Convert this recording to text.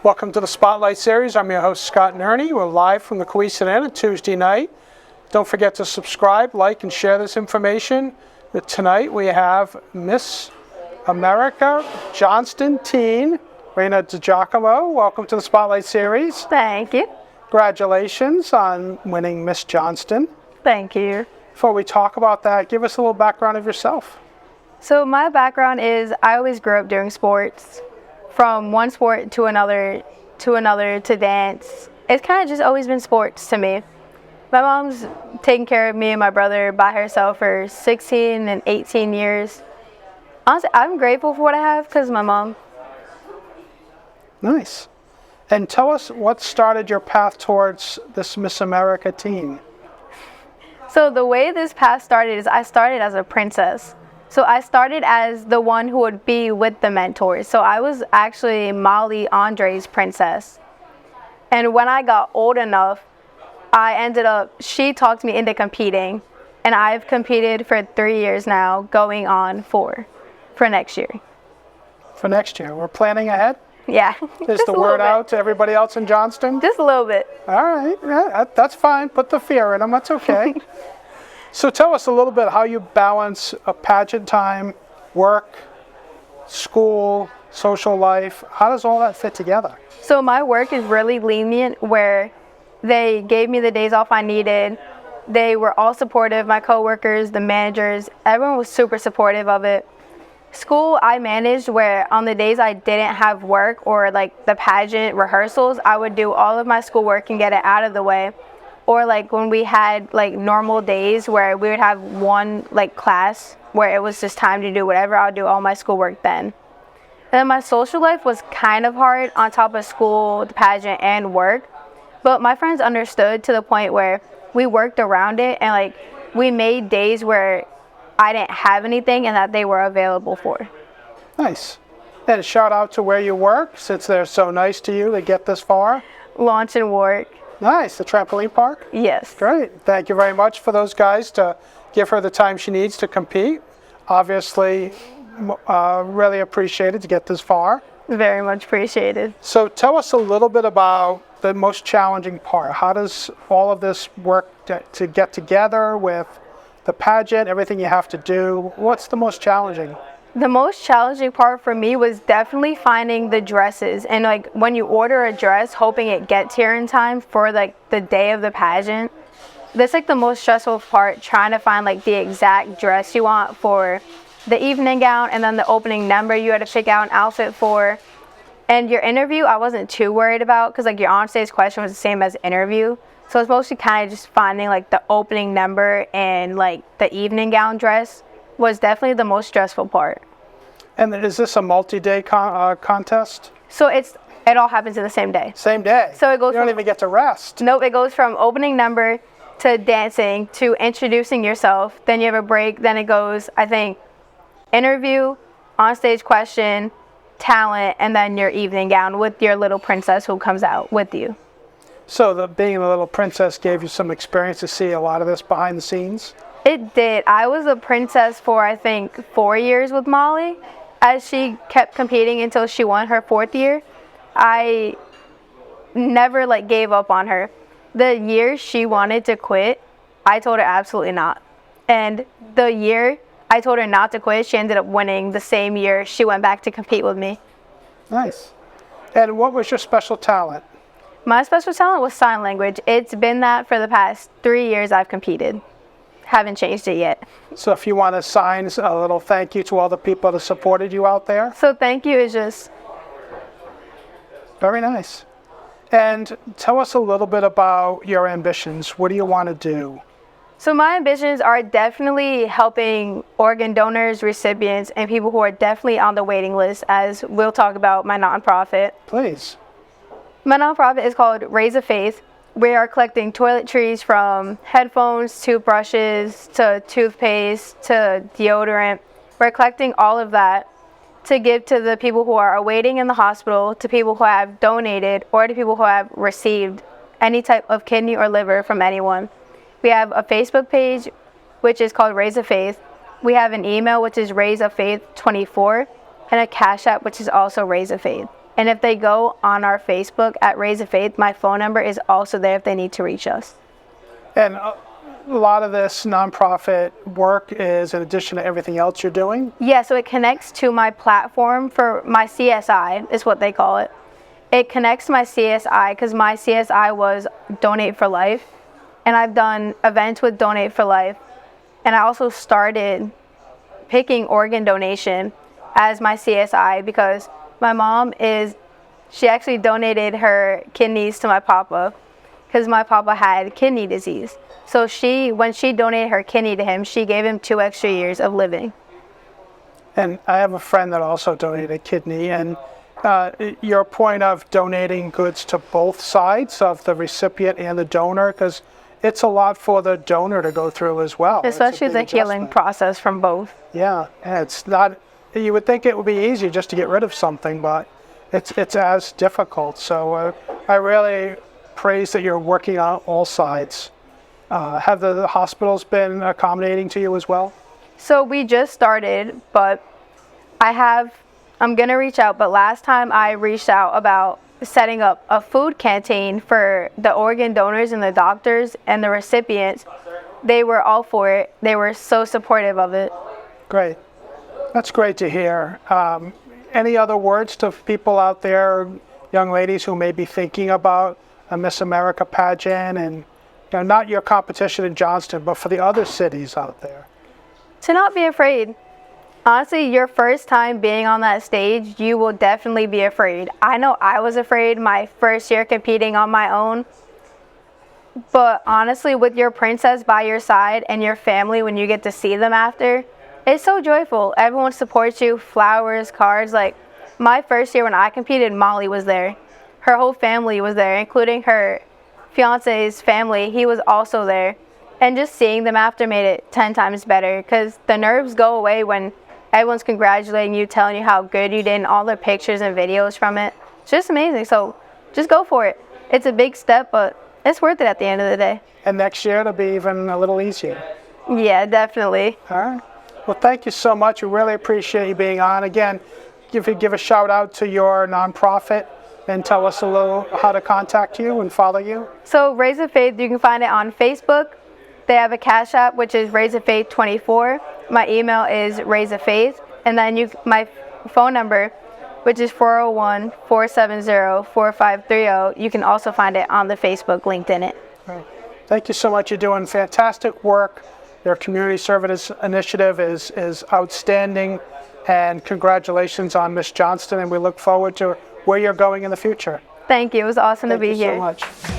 Welcome to the Spotlight Series. I'm your host, Scott Nerney. We're live from the Cowesett Inn on Tuesday night. Don't forget to subscribe, like, and share this information. Tonight we have Miss America Johnston teen, Rayna DiGiacomo. Welcome to the Spotlight Series. Thank you. Congratulations on winning Miss Johnston. Thank you. Before we talk about that, give us a little background of yourself. So my background is I always grew up doing sports. From one sport to another to dance. It's kind of just always been sports to me. My mom's taken care of me and my brother by herself for 16 and 18 years. Honestly, I'm grateful for what I have because of my mom. Nice. And tell us what started your path towards this Miss America teen. So the way this path started is I started as a princess. So I started as the one who would be with the mentors. So I was actually Molly Andre's princess. And when I got old enough, she talked me into competing. And I've competed for 3 years now, going on for next year. For next year. We're planning ahead? Yeah. Is the word out to everybody else in Johnston? Just a little bit. All right. Yeah, that's fine. Put the fear in them. That's okay. So tell us a little bit how you balance a pageant time, work, school, social life. How does all that fit together? So my work is really lenient where they gave me the days off I needed. They were all supportive, my coworkers, the managers, everyone was super supportive of it. School I managed where on the days I didn't have work or like the pageant rehearsals, I would do all of my schoolwork and get it out of the way. Or like when we had like normal days where we would have one like class where it was just time to do whatever, I would do all my schoolwork then. And then my social life was kind of hard on top of school, the pageant, and work. But my friends understood to the point where we worked around it and like we made days where I didn't have anything and that they were available for. Nice. And a shout out to where you work since they're so nice to you to get this far. Launch and work. Nice. The trampoline park? Yes. Great. Thank you very much for those guys to give her the time she needs to compete. Obviously, really appreciated to get this far. Very much appreciated. So tell us a little bit about the most challenging part. How does all of this work to get together with the pageant, everything you have to do? What's the most challenging? The most challenging part for me was definitely finding the dresses and like when you order a dress, hoping it gets here in time for like the day of the pageant. That's like the most stressful part, trying to find like the exact dress you want for the evening gown and then the opening number you had to pick out an outfit for. And your interview, I wasn't too worried about because like your onstage question was the same as interview. So it's mostly kind of just finding like the opening number and like the evening gown dress was definitely the most stressful part. And is this a multi-day contest? So it all happens in the same day. Same day? So it goes. You don't even get to rest. Nope, it goes from opening number to dancing to introducing yourself. Then you have a break. Then it goes, I think, interview, onstage question, talent, and then your evening gown with your little princess who comes out with you. So being a little princess gave you some experience to see a lot of this behind the scenes? It did. I was a princess for, I think, 4 years with Molly. As she kept competing until she won her 4th year, I never like gave up on her. The year she wanted to quit, I told her absolutely not. And the year I told her not to quit, she ended up winning the same year she went back to compete with me. Nice. And what was your special talent? My special talent was sign language. It's been that for the past 3 years I've competed. Haven't changed it yet. So if you want to sign a little thank you to all the people that supported you out there. So thank you is just... Very nice. And tell us a little bit about your ambitions. What do you want to do? So my ambitions are definitely helping organ donors, recipients, and people who are definitely on the waiting list, as we'll talk about my nonprofit. Please. My nonprofit is called Raise a Faith. We are collecting toiletries from headphones, toothbrushes, to toothpaste, to deodorant. We're collecting all of that to give to the people who are awaiting in the hospital, to people who have donated, or to people who have received any type of kidney or liver from anyone. We have a Facebook page, which is called Raise a Faith. We have an email, which is raiseafaith24, and a Cash App, which is also Raise a Faith. And if they go on our Facebook at Raise a Faith, my phone number is also there if they need to reach us. And a lot of this nonprofit work is in addition to everything else you're doing? Yeah, so it connects to my platform for my CSI, is what they call it. It connects to my CSI because my CSI was Donate for Life. And I've done events with Donate for Life. And I also started picking organ donation as my CSI because my mom she actually donated her kidneys to my papa because my papa had kidney disease. So when she donated her kidney to him, she gave him 2 extra years of living. And I have a friend that also donated a kidney, and your point of donating goods to both sides of the recipient and the donor, because it's a lot for the donor to go through as well. Especially the healing process from both. Yeah, and it's not, you would think it would be easy just to get rid of something, but it's as difficult. So I really praise that you're working on all sides. Have the hospitals been accommodating to you as well? So we just started, but I'm going to reach out, but last time I reached out about setting up a food canteen for the organ donors and the doctors and the recipients. They were all for it. They were so supportive of it. Great. That's great to hear. Any other words to people out there, young ladies who may be thinking about a Miss America pageant, and not your competition in Johnston, but for the other cities out there? To not be afraid. Honestly, your first time being on that stage, you will definitely be afraid. I know I was afraid my first year competing on my own. But honestly, with your princess by your side and your family when you get to see them after, it's so joyful. Everyone supports you, flowers, cards. Like my first year when I competed, Molly was there. Her whole family was there, including her fiance's family. He was also there. And just seeing them after made it 10 times better because the nerves go away when everyone's congratulating you, telling you how good you did, and all the pictures and videos from it. It's just amazing. So just go for it. It's a big step, but it's worth it at the end of the day. And next year it'll be even a little easier. Yeah, definitely. All right. Well, thank you so much. We really appreciate you being on. Again, if you give a shout out to your nonprofit and tell us a little how to contact you and follow you. So Raise a Faith, you can find it on Facebook. They have a Cash App, which is Raise a Faith 24. My email is Raise a Faith. And then my phone number, which is 401-470-4530. You can also find it on the Facebook linked in it. Right. Thank you so much. You're doing fantastic work. Your community service initiative is outstanding. And congratulations on Miss Johnston. And we look forward to where you're going in the future. Thank you. It was awesome to be here. Thank you so much.